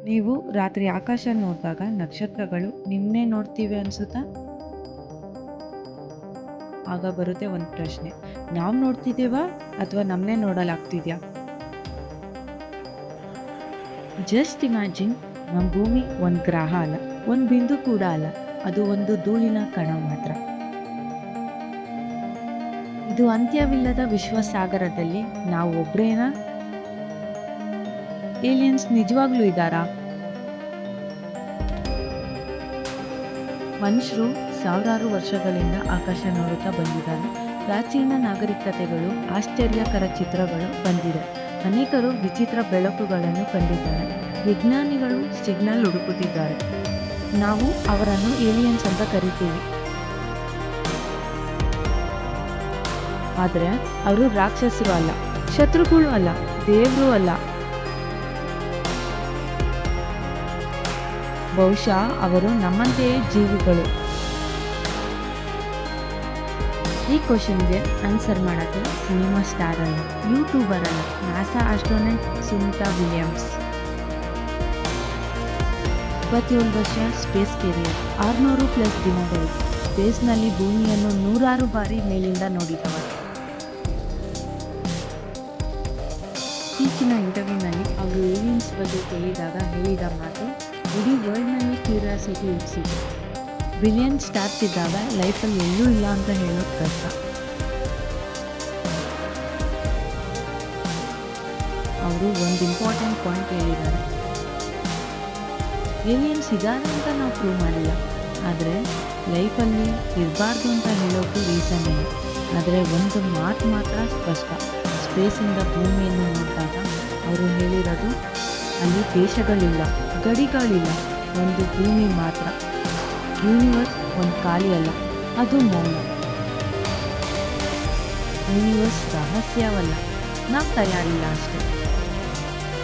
ನೀವು ರಾತ್ರಿ ಆಕಾಶ ನೋಡಿದಾಗ ನಕ್ಷತ್ರಗಳು ನಿಮ್ಮನ್ನೇ ನೋಡ್ತೀವಿ ಅನ್ಸುತ್ತಾ? ಆಗ ಬರುತ್ತೆ ಒಂದು ಪ್ರಶ್ನೆ, ನಾವು ನೋಡ್ತಿದ್ದೀವಾ ಅಥವಾ ನಮ್ಮನ್ನೇ ನೋಡಲಾಗ್ತಿದ್ಯಾ? ಜಸ್ಟ್ ಇಮ್ಯಾಜಿನ್, ನಮ್ಮ ಭೂಮಿ ಒಂದು ಗ್ರಹ ಅಲ್ಲ, ಒಂದು ಬಿಂದು ಕೂಡ ಅಲ್ಲ, ಅದು ಒಂದು ಧೂಳಿನ ಕಣ ಮಾತ್ರ. ಇದು ಅಂತ್ಯವಿಲ್ಲದ ವಿಶ್ವಸಾಗರದಲ್ಲಿ ನಾವು ಒಬ್ರೇನಾ? ಏಲಿಯನ್ಸ್ ನಿಜವಾಗ್ಲೂ ಇದ್ದಾರಾ? ಮನುಷ್ಯರು ಸಾವಿರಾರು ವರ್ಷಗಳಿಂದ ಆಕಾಶ ನೋಡುತ್ತಾ ಬಂದಿದ್ದಾರೆ. ಪ್ರಾಚೀನ ನಾಗರಿಕತೆಗಳು, ಆಶ್ಚರ್ಯಕರ ಚಿತ್ರಗಳು ಬಂದಿದೆ. ಅನೇಕರು ವಿಚಿತ್ರ ಬೆಳಕುಗಳನ್ನು ಕಂಡಿದ್ದಾರೆ. ವಿಜ್ಞಾನಿಗಳು ಸಿಗ್ನಲ್ ಹುಡುಕುತ್ತಿದ್ದಾರೆ. ನಾವು ಅವರನ್ನು ಏಲಿಯನ್ಸ್ ಅಂತ ಕರಿತೀವಿ. ಆದರೆ ಅವರು ರಾಕ್ಷಸರು ಅಲ್ಲ, ಶತ್ರುಗಳು ಅಲ್ಲ, ದೇವರು ಅಲ್ಲ. ಬಹುಶಃ ಅವರು ನಮ್ಮಂತೆಯೇ ಜೀವಿಗಳು. ಈ ಕ್ವಶನ್ಗೆ ಆನ್ಸರ್ ಮಾಡೋಕ್ಕೆ ಸಿನಿಮಾ ಸ್ಟಾರ್ ಅಲ್ಲ, ಯೂಟ್ಯೂಬರ್ ಅಲ್ಲ, ನಾಸಾ ಆಸ್ಟ್ರೋನಟ್ ಸುನಿತಾ ವಿಲಿಯಮ್ಸ್. 27 ವರ್ಷ ಸ್ಪೇಸ್ ಕೆರಿಯರ್, 600+ ದಿನಗಳು ಸ್ಪೇಸ್ನಲ್ಲಿ ಭೂಮಿಯನ್ನು 100 ಬಾರಿ ಮೇಲಿಂದ ನೋಡಿದವರು. ಈಚಿನ ಇಂಟರ್ವ್ಯೂನಲ್ಲಿ ಅವರು ಏಲಿಯನ್ಸ್ ಬಗ್ಗೆ ಕೇಳಿದಾಗ ಹೇಳಿದ ಮಾತು ಇಡೀ ವರ್ಲ್ಡ್ನಲ್ಲಿ ಕ್ಯೂರಿಯಾಸಿಟಿ ಹುಟ್ಟಿಸಿದೆ. ಬಿಲಿಯನ್ ಸ್ಟಾರ್ಸ್ ಇದ್ದಾಗ ಲೈಫಲ್ಲಿ ಎಲ್ಲೂ ಇಲ್ಲ ಅಂತ ಹೇಳೋದು ಕಷ್ಟ. ಅವರು ಒಂದು ಇಂಪಾರ್ಟೆಂಟ್ ಪಾಯಿಂಟ್ ಹೇಳಿದ್ದಾರೆ, ಏಲಿಯನ್ಸ್ ಇದ್ದಾರೆ ಅಂತ ನಾವು ಪ್ರೂವ್ ಮಾಡಿಲ್ಲ, ಆದರೆ ಲೈಫಲ್ಲಿ ಇರಬಾರ್ದು ಅಂತ ಹೇಳೋಕ್ಕೂ ರೀಸನ್ ಇಲ್ಲ. ಆದರೆ ಒಂದು ಮಾತು ಮಾತ್ರ ಸ್ಪಷ್ಟ, ಸ್ಪೇಸಿಂದ ಭೂಮಿಯನ್ನು ನೋಡಿದಾಗ ಅವರು ಹೇಳಿರೋದು ಅಲ್ಲಿ ದೇಶಗಳಿಲ್ಲ, ಗಡಿಗಳಿಲ್ಲ, ಒಂದು ಭೂಮಿ ಮಾತ್ರ. ಯೂನಿವರ್ಸ್ ಒಂದು ಖಾಲಿ ಅಲ್ಲ, ಅದು ಮೌನ. ಯೂನಿವರ್ಸ್ ರಹಸ್ಯವಲ್ಲ, ನಾವು ತಯಾರಿಲ್ಲ ಅಷ್ಟೇ.